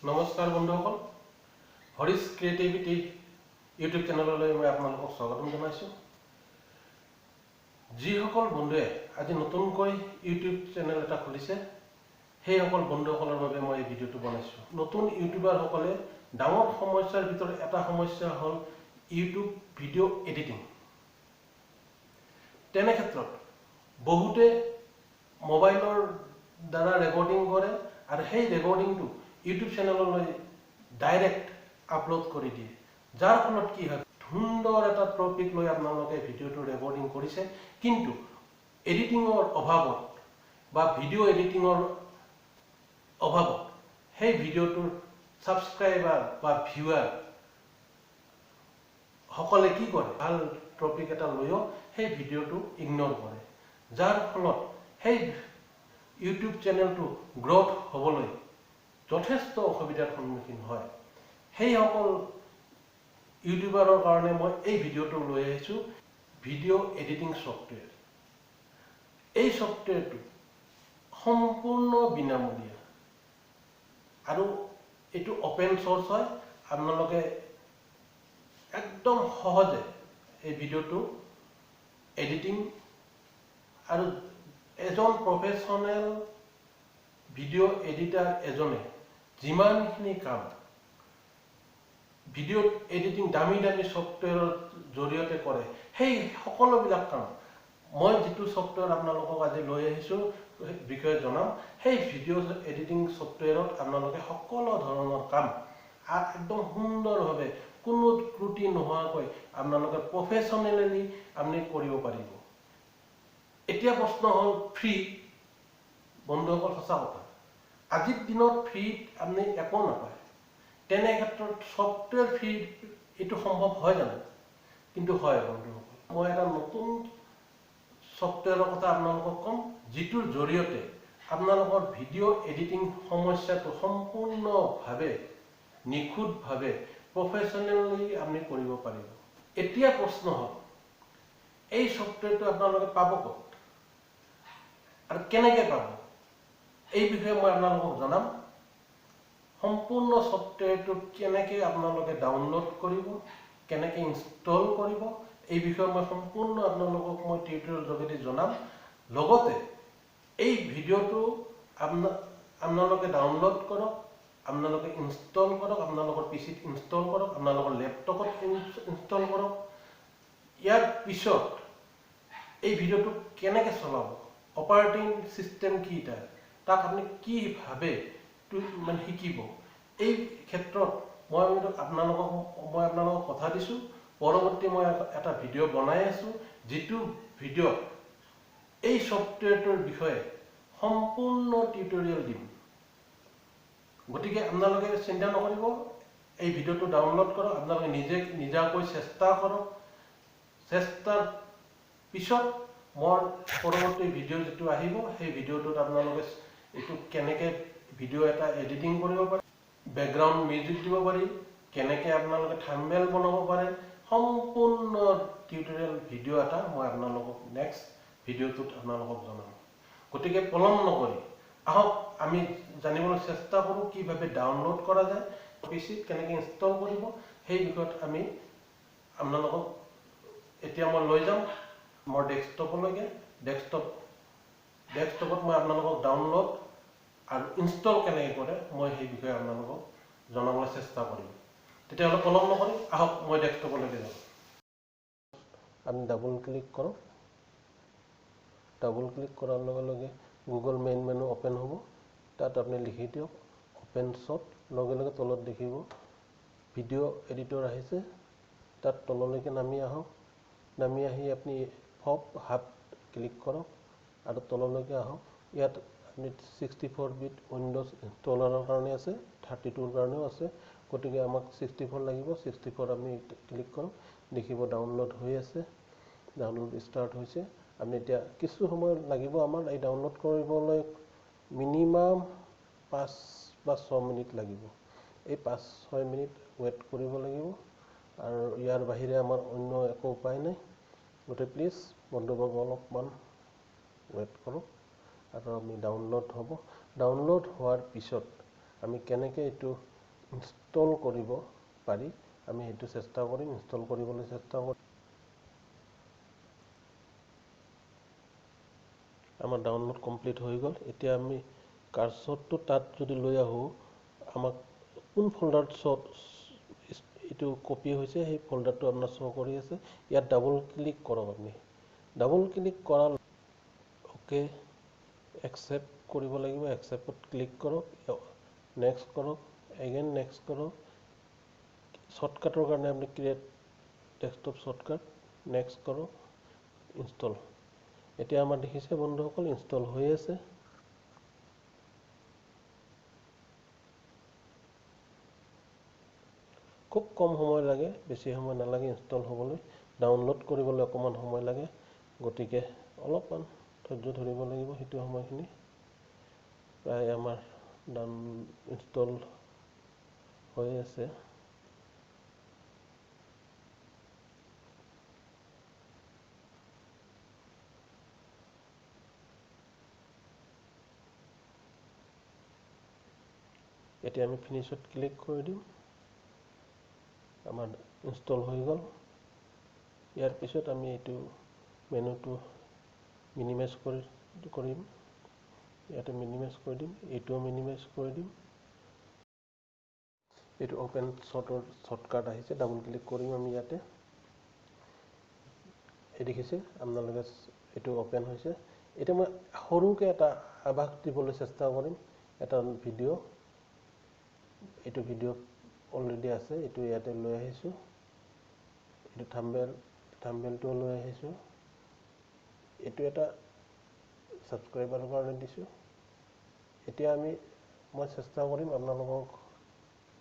নমস্কাৰ বন্ধুসকল, Harish creativity YouTube চেনেললৈ মই আপোনালোকক স্বাগতম জনাইছোঁ। যিসকল বন্ধুৱে আজি নতুনকৈ ইউটিউব চেনেল এটা খুলিছে সেইসকল বন্ধুসকলৰ বাবে মই এই ভিডিঅ'টো বনাইছোঁ। নতুন ইউটিউবাৰসকলে ডাঙৰ সমস্যাৰ ভিতৰত এটা সমস্যা হ'ল ইউটিউব ভিডিঅ' এডিটিং। তেনে ক্ষেত্ৰত বহুতে মোবাইলৰ দ্বাৰা ৰেকৰ্ডিং কৰে আৰু সেই ৰেকৰ্ডিংটো ইউটিউব চেনেললৈ ডাইৰেক্ট আপলোড কৰি দিয়ে, যাৰ ফলত কি হয় সুন্দৰ এটা টপিক লৈ আপোনালোকে ভিডিঅ'টো ৰেকৰ্ডিং কৰিছে, কিন্তু এডিটিঙৰ অভাৱত বা ভিডিঅ' এডিটিঙৰ অভাৱত সেই ভিডিঅ'টোৰ ছাবস্ক্ৰাইবাৰ বা ভিউৱাৰ সকলে কি কৰে, ভাল টপিক এটা লৈও সেই ভিডিঅ'টো ইগনোৰ কৰে, যাৰ ফলত সেই ইউটিউব চেনেলটো গ্ৰথ হ'বলৈ যথেষ্ট অসুবিধাৰ সন্মুখীন হয়। সেইসকল ইউটিউবাৰৰ কাৰণে মই এই ভিডিঅ'টো লৈ আহিছোঁ, ভিডিঅ' এডিটিং ছফ্টৱেৰ। এই ছফ্টৱেৰটো সম্পূৰ্ণ বিনামূলীয়া আৰু এইটো অপেন চ'ৰ্চ হয়। আপোনালোকে একদম সহজে এই ভিডিঅ'টো এডিটিং আৰু এজন প্ৰফেশ্যনেল ভিডিঅ' এডিটাৰ এজনে যিমানখিনি কাম ভিডিঅ' এডিটিং দামী ছফ্টৱেৰৰ জৰিয়তে কৰে, সেই সকলোবিলাক কাম মই যিটো ছফ্টৱেৰ আপোনালোকক আজি লৈ আহিছোঁ বিষয়ে জনাম। সেই ভিডিঅ' এডিটিং ছফ্টৱেৰত আপোনালোকে সকলো ধৰণৰ কাম একদম সুন্দৰভাৱে কোনো ত্ৰুটি নোহোৱাকৈ আপোনালোকে প্ৰফেশ্যনেলি আপুনি কৰিব পাৰিব। এতিয়া প্ৰশ্ন হ'ল ফ্ৰী। বন্ধুসকল, সঁচা কথা, আজিৰ দিনত ফ্ৰীত আপুনি একো নাপায়। তেনে ক্ষেত্ৰত ছফ্টৱেৰ ফ্ৰী এইটো সম্ভৱ হয় জানো? কিন্তু হয় বন্ধুসকল, মই এটা নতুন ছফ্টৱেৰৰ কথা আপোনালোকক ক'ম, যিটোৰ জৰিয়তে আপোনালোকৰ ভিডিঅ' এডিটিং সমস্যাটো সম্পূৰ্ণভাৱে নিখুঁতভাৱে প্ৰফেশ্যনেলি আপুনি কৰিব পাৰিব। এতিয়া প্ৰশ্ন হ'ল এই ছফ্টৱেৰটো আপোনালোকে পাব ক'ত আৰু কেনেকৈ পাব? এই বিষয়ে মই আপোনালোকক জনাম। সম্পূৰ্ণ ছফ্টৱেৰটো কেনেকৈ আপোনালোকে ডাউনলোড কৰিব, কেনেকৈ ইনষ্টল কৰিব, এই বিষয়ে মই সম্পূৰ্ণ আপোনালোকক মই টিউটৰিয়েলৰ যোগেদি জনাম। লগতে এই ভিডিঅ'টো আপোনালোকে ডাউনলোড কৰক, আপোনালোকে ইনষ্টল কৰক, আপোনালোকৰ পিচিত ইনষ্টল কৰক, আপোনালোকৰ লেপটপত ইনষ্টল কৰক। ইয়াৰ পিছত এই ভিডিঅ'টো কেনেকৈ চলাব, অপাৰেটিং চিষ্টেম কি তাক আপুনি কিভাৱে শিকিব, এই ক্ষেত্ৰত মই আপোনালোকক কথা দিছোঁ। পৰৱৰ্তী মই এটা ভিডিঅ' বনাই আছোঁ, যিটো ভিডিঅ'ত এই ছফ্টৱেৰটোৰ বিষয়ে সম্পূৰ্ণ টিউটৰিয়েল দিম। গতিকে আপোনালোকে চিন্তা নকৰিব, এই ভিডিঅ'টো ডাউনলোড কৰক, আপোনালোকে নিজাকৈ চেষ্টা কৰক। চেষ্টাৰ পিছত মোৰ পৰৱৰ্তী ভিডিঅ' যিটো আহিব, সেই ভিডিঅ'টোত আপোনালোকে এইটো কেনেকৈ ভিডিঅ' এটা এডিটিং কৰিব পাৰে, বেকগ্ৰাউণ্ড মিউজিক দিব পাৰি, কেনেকৈ আপোনালোকে থাম্বনেইল বনাব পাৰে, সম্পূৰ্ণ টিউটৰিয়েল ভিডিঅ' এটা মই আপোনালোকক নেক্সট ভিডিঅ'টোত আপোনালোকক জনাম। গতিকে পলম নকৰি আহক আমি জানিবলৈ চেষ্টা কৰোঁ কিভাৱে ডাউনলোড কৰা যায়, পিচিত কেনেকৈ ইনষ্টল কৰিব, সেই বিষয়ত আমি আপোনালোকক এতিয়া মই লৈ যাম মোৰ ডেস্কটপলৈকে। ডেস্কটপত মই আপোনালোকক ডাউনলোড আৰু ইনষ্টল কেনেকৈ কৰে মই সেই বিষয়ে আপোনালোকক জনাবলৈ চেষ্টা কৰিম। তেতিয়াহ'লে পলম নকৰি আহক মই ডেস্কটপলৈকে যাওঁ। আমি ডাবল ক্লিক কৰক। ডাবল ক্লিক কৰাৰ লগে লগে গুগল মেইন মেনু অ'পেন হ'ব। তাত আপুনি লিখি দিয়ক অ'পেন শ্বট। লগে লগে তলত দেখিব ভিডিঅ' এডিটৰ আহিছে। তাত তললৈকে নামি আহক। নামি আহি আপুনি হাফ ক্লিক কৰক আৰু তললৈকে আহক। ইয়াত আপুনি 64 বিট উইণ্ড'জ ইনষ্টলাৰৰ কাৰণে আছে, 32ৰ কাৰণেও আছে। গতিকে আমাক 64 লাগিব। 64 আমি ক্লিক কৰক। দেখিব ডাউনলোড হৈ আছে, ডাউনলোড ষ্টাৰ্ট হৈছে। আমি এতিয়া কিছু সময় লাগিব আমাৰ এই ডাউনলোড কৰিবলৈ, মিনিমাম 5 বা 6 মিনিট লাগিব। এই 5-6 মিনিট ৱেইট কৰিব লাগিব আৰু ইয়াৰ বাহিৰে আমাৰ অন্য একো উপায় নাই। গতিকে প্লিজ বন্ধুবৰ্গ অলপমান ৱেইট কৰক আৰু আমি ডাউনলোড হ'ব। ডাউনলোড হোৱাৰ পিছত আমি কেনেকৈ এইটো ইনষ্টল কৰিব পাৰি আমি সেইটো চেষ্টা কৰিম ইনষ্টল কৰিবলৈ চেষ্টা কৰিম আমাৰ ডাউনলোড কমপ্লিট হৈ গ'ল এতিয়া আমি কাৰ্সৰটো তাত যদি লৈ আহো আমাক কোন ফোল্ডাৰত এইটো কপি হৈছে সেই ফোল্ডাৰটো আপোনাৰ শ্ব কৰি আছে ইয়াত ডাবল ক্লিক কৰক আপুনি ডাবল ক্লিক কৰাৰ ওকে একসেপ্ট কৰিব লাগিব একসেপ্টত ক্লিক কৰক নেক্সট কৰক এগেইন নেক্সট কৰক শৰ্টকাটৰ কাৰণে আপুনি ক্ৰিয়েট ডেস্কটপ শৰ্টকাট নেক্সট কৰক ইনষ্টল এতিয়া আমাৰ দেখিছে বন্ধুসকল ইনষ্টল হৈ আছে খুব কম সময় লাগে বেছি সময় নালাগে ইনষ্টল হ'বলৈ ডাউনলোড কৰিবলৈ অকমান সময় লাগে গতিকে অলপমান ধৈৰ্য ধৰিব লাগিব সেইটো সময়খিনি প্ৰায় আমাৰ ইনষ্টল হৈ আছে এতিয়া আমি ফিনিশত ক্লিক কৰি দিম আমাৰ ইনষ্টল হৈ গ'ল ইয়াৰ পিছত আমি এইটো মেনুটো মিনিমাইজ কৰিম ইয়াতে মিনিমাইজ কৰি দিম এইটোও মিনিমাইজ কৰি দিম এইটো ওপেন শৰ্টকাট আহিছে ডাবল ক্লিক কৰিম আমি ইয়াতে এই দেখিছে আপোনালোকে এইটো ওপেন হৈছে এতিয়া মই সৰুকে এটা আভাস দিবলৈ চেষ্টা কৰিম এটা ভিডিঅ এইটো ভিডিঅ অলৰেডি আছে এইটো ইয়াতে লৈ আহিছো এইটো থাম্বনেলটো লৈ আহিছো এইটো এটা সাবস্ক্ৰাইবাৰৰ কাৰণে দিছো এতিয়া মই চেষ্টা কৰিম আপোনালোকক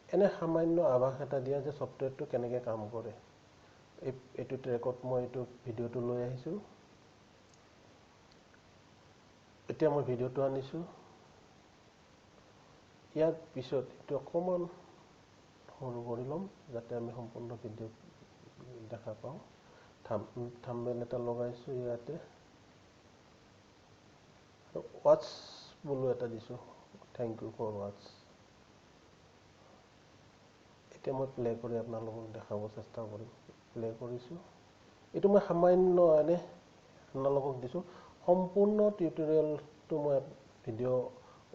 এনে সামান্য আভাস এটা দিয়া যে সফটৱেৰটো কেনেকৈ কাম কৰে এইটো ট্ৰেকত মই এইটো ভিডিঅটো লৈ আহিছো এতিয়া মই ভিডিঅটো আনিছো ইয়াৰ পিছত এইটো অকমান সৰু কৰি ল'ম যাতে আমি সম্পূৰ্ণ ভিডিঅ দেখা পাওঁ থাম্বনেল এটা লগাইছো ইয়াতে আৰু ওয়াচ বুলো এটা দিছো থ্যাংক ইউ ফৰ ওয়াচ এতিয়া মই প্লে কৰি আপোনালোকক দেখাব চেষ্টা কৰিম প্লে কৰিছো এইটো মই সামান্য এনে আপোনালোকক দিছো সম্পূৰ্ণ টিউটোৰিয়েলটো মই ভিডিঅ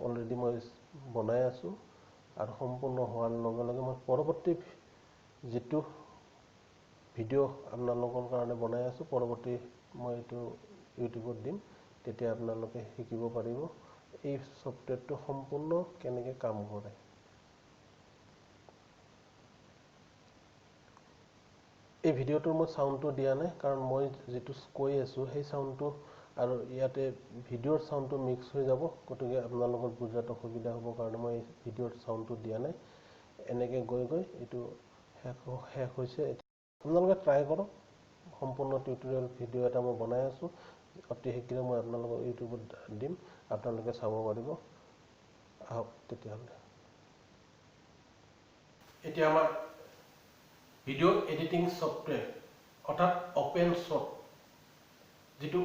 অলৰেডি মই বনাই আছো আৰু সম্পূৰ্ণ হোৱাৰ লগে লগে মই পৰৱৰ্তী যেটো ভিডিঅ আপোনালোকৰ কাৰণে বনাই আছো পৰৱৰ্তী মই এইটো ইউটিউবত দিম তেতিয়া আপোনালোকে শিকিব পাৰিব এই সফটৱেৰটো সম্পূৰ্ণ কেনেকৈ কাম কৰে এই ভিডিঅটোৰ মই সাউন্ডটো দিয়া নাই কাৰণ মই যেটো কৈ আছো সেই সাউন্ডটো আৰু ইয়াতে ভিডিঅৰ সাউন্ডটো মিক্স হৈ যাব গতিকে আপোনালোকৰ বুজাত অসুবিধা হ'ব কাৰণে মই ভিডিঅৰ সাউন্ডটো দিয়া নাই এনেকৈ গৈ এইটো শেষ হৈছে আপোনালোকে ট্ৰাই কৰক সম্পূৰ্ণ টিউটোৰিয়েল ভিডিঅ এটা মই বনাই আছো অতি শীঘ্ৰে মই আপোনালোকক ইউটিউবত দিম আপোনালোকে চাব পাৰিব আহক তেতিয়াহ'লে এতিয়া আমাৰ ভিডিঅ এডিটিং সফটৱেৰ অৰ্থাৎ ওপেন শট যেটো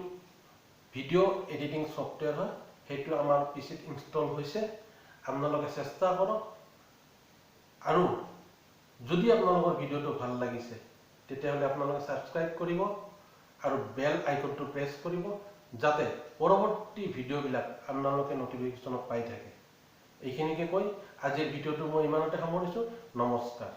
ভিডিঅ এডিটিং সফটৱেৰ হয় সেইটো আমাৰ পিচিত ইনষ্টল হৈছে আপোনালোকে চেষ্টা কৰক আৰু যদি আপোনালোকৰ ভিডিঅটো ভাল লাগিছে তেতিয়াহ'লে আপোনালোকে সাবস্ক্ৰাইব কৰিব আৰু বেল আইকনটো প্ৰেছ কৰিব যাতে পৰৱৰ্তী ভিডিঅ'বিলাক আপোনালোকে নটিফিকেশ্যনত পাই থাকে এইখিনিকে কৈ আজিৰ ভিডিঅ'টো মই ইমানতে সামৰিছো নমস্কাৰ